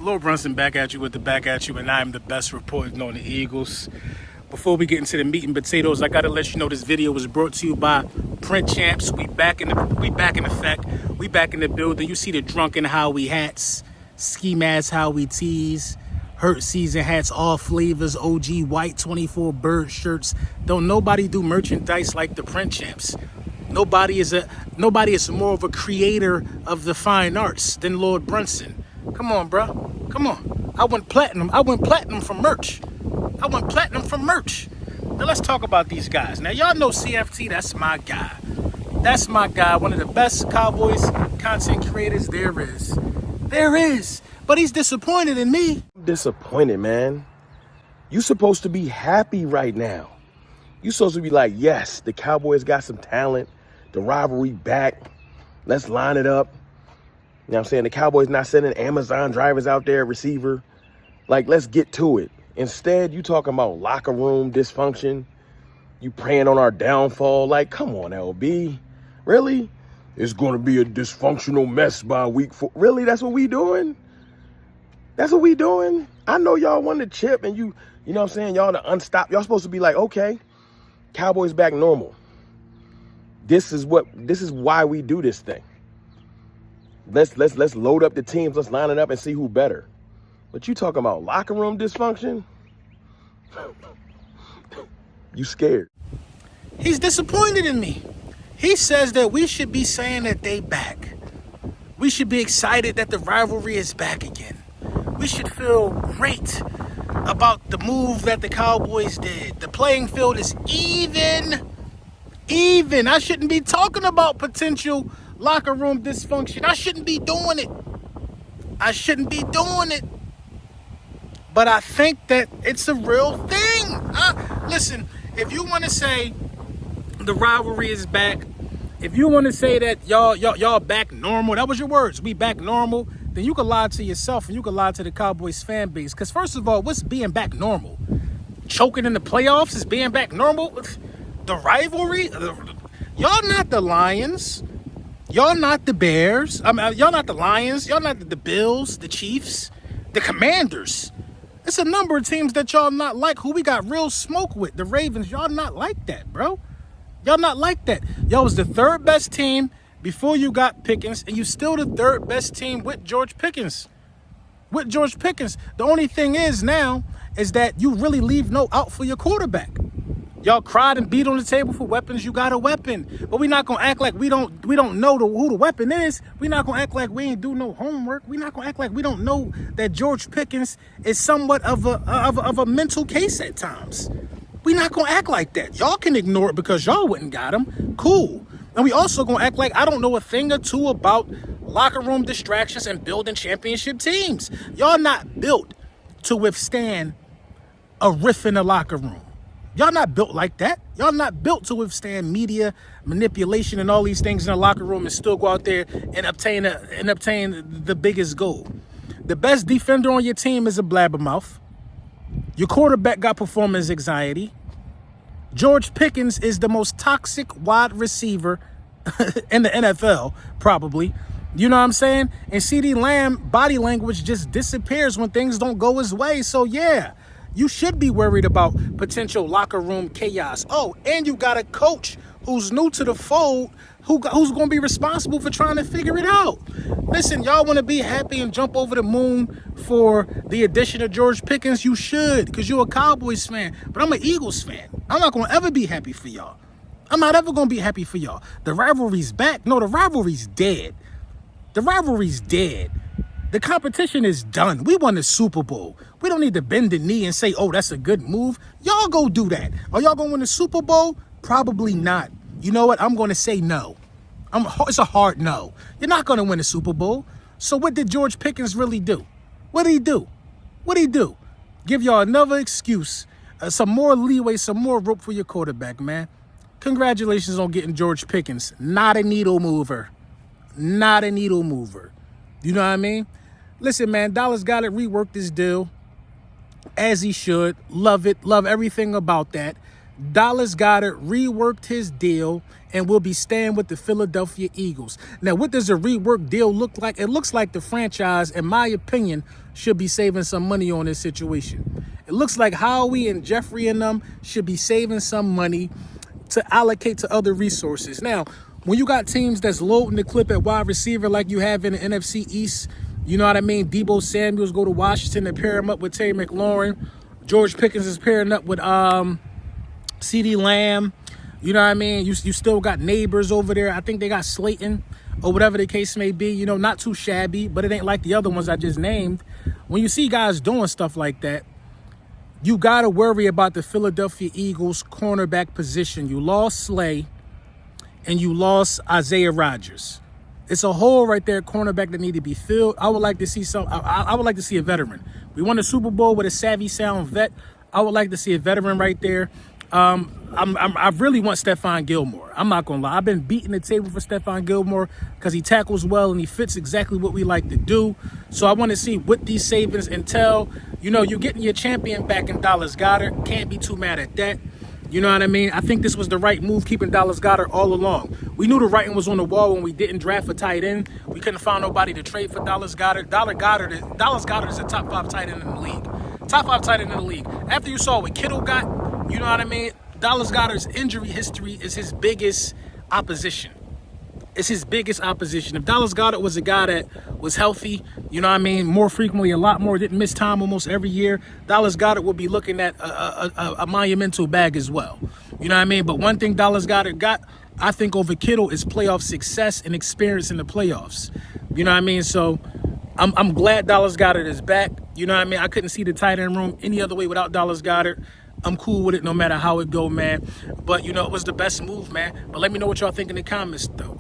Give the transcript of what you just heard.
Lil Brunson back at you with the back at you, and I'm the best reporting on the Eagles. Before we get into the meat and potatoes, I gotta let you know this video was brought to you by Print Champs. We back in effect. We back in the building. You see the drunken Howie hats, ski masks, Howie tees, hurt season hats, all flavors, OG white 24 bird shirts. Don't nobody do merchandise like the Print Champs. Nobody is more of a creator of the fine arts than Lord Brunson. Come on, bro. Come on. I went platinum for merch. Now let's talk about these guys. Now y'all know CFT, that's my guy. That's my guy. One of the best Cowboys content creators there is. There is. But he's disappointed in me. Disappointed, man. You supposed to be happy right now. You supposed to be like, yes, the Cowboys got some talent. The rivalry back. Let's line it up. You know what I'm saying? The Cowboys not sending Amazon drivers out there, receiver. Like, let's get to it. Instead, you talking about locker room dysfunction. You praying on our downfall. Like, come on, LB. Really? It's going to be a dysfunctional mess by week 4. Really? That's what we doing? That's what we doing? I know y'all won the chip and you know what I'm saying? Y'all the unstopped. Y'all supposed to be like, okay, Cowboys back normal. This is why we do this thing. Let's load up the teams. Let's line it up and see who better. But you talking about locker room dysfunction? You scared. He's disappointed in me. He says that we should be saying that they back. We should be excited that the rivalry is back again. We should feel great about the move that the Cowboys did. The playing field is even. I shouldn't be talking about potential locker room dysfunction. I shouldn't be doing it. But I think that it's a real thing. Listen, if you want to say the rivalry is back, if you want to say that y'all back normal, that was your words, we back normal, then you can lie to yourself and you can lie to the Cowboys fan base. Because first of all, what's being back normal? Choking in the playoffs is being back normal? The rivalry? Y'all not the Lions. Y'all not the Bears. Y'all not the Lions. Y'all not the Bills, the Chiefs, the Commanders. It's a number of teams that y'all not like, who we got real smoke with. The Ravens, y'all not like that, bro. Y'all not like that. Y'all was the third best team before you got Pickens, and you still the third best team with George Pickens. The only thing is now is that you really leave no out for your quarterback. Y'all cried and beat on the table for weapons. You got a weapon. But we're not going to act like we don't know who the weapon is. We're not going to act like we ain't do no homework. We're not going to act like we don't know that George Pickens is somewhat of a mental case at times. We're not going to act like that. Y'all can ignore it because y'all wouldn't got him. Cool. And we also going to act like I don't know a thing or two about locker room distractions and building championship teams. Y'all not built to withstand a riff in the locker room. Y'all not built like that. Y'all not built to withstand media manipulation and all these things in the locker room and still go out there and obtain the biggest goal. The best defender on your team is a blabbermouth. Your quarterback got performance anxiety. George Pickens is the most toxic wide receiver in the NFL, probably. You know what I'm saying? And CeeDee Lamb body language just disappears when things don't go his way. So yeah. You should be worried about potential locker room chaos. Oh, and you got a coach who's new to the fold who's going to be responsible for trying to figure it out. Listen, y'all want to be happy and jump over the moon for the addition of George Pickens? You should, because you're a Cowboys fan. But I'm an Eagles fan. I'm not going to ever be happy for y'all. I'm not ever going to be happy for y'all. The rivalry's back. No, the rivalry's dead. The competition is done. We won the Super Bowl. We don't need to bend the knee and say, oh, that's a good move. Y'all go do that. Are y'all going to win the Super Bowl? Probably not. You know what? I'm going to say no. It's a hard no. You're not going to win the Super Bowl. So what did George Pickens really do? What did he do? Give y'all another excuse, some more leeway, some more rope for your quarterback, man. Congratulations on getting George Pickens. Not a needle mover. You know what I mean? Listen, man, Dallas Goedert reworked this deal as he should. Love it. Love everything about that. Dallas Goedert reworked his deal and will be staying with the Philadelphia Eagles. Now, what does a reworked deal look like? It looks like the franchise, in my opinion, should be saving some money on this situation. It looks like Howie and Jeffrey and them should be saving some money to allocate to other resources. Now, when you got teams that's loading the clip at wide receiver like you have in the NFC East, you know what I mean? Debo Samuels go to Washington and pair him up with Terry McLaurin. George Pickens is pairing up with CeeDee Lamb. You know what I mean? You still got Neighbors over there. I think they got Slayton or whatever the case may be. You know, not too shabby, but it ain't like the other ones I just named. When you see guys doing stuff like that, you got to worry about the Philadelphia Eagles cornerback position. You lost Slay and you lost Isaiah Rodgers. It's a hole right there, cornerback, that need to be filled. I would like to see I would like to see a veteran. We won the Super Bowl with a savvy sound vet. I would like to see a veteran right there. I really want Stephon Gilmore. I'm not gonna lie. I've been beating the table for Stephon Gilmore because he tackles well and he fits exactly what we like to do. So I want to see what these savings entail. You know, you're getting your champion back in Dallas Goedert. Can't be too mad at that. You know what I mean? I think this was the right move, keeping Dallas Goedert all along. We knew the writing was on the wall when we didn't draft a tight end. We couldn't find nobody to trade for Dallas Goedert. Dallas Goedert is a top 5 tight end in the league. Top 5 tight end in the league. After you saw what Kittle got, you know what I mean? Dallas Goedert's injury history is his biggest opposition. It's his biggest opposition. If Dallas Goedert was a guy that was healthy, you know what I mean, more frequently, a lot more, didn't miss time almost every year, Dallas Goedert would be looking at a monumental bag as well. You know what I mean? But one thing Dallas Goedert got, I think, over Kittle is playoff success and experience in the playoffs. You know what I mean? So I'm glad Dallas Goedert is back. You know what I mean? I couldn't see the tight end room any other way without Dallas Goedert. I'm cool with it no matter how it go, man. But, you know, it was the best move, man. But let me know what y'all think in the comments, though.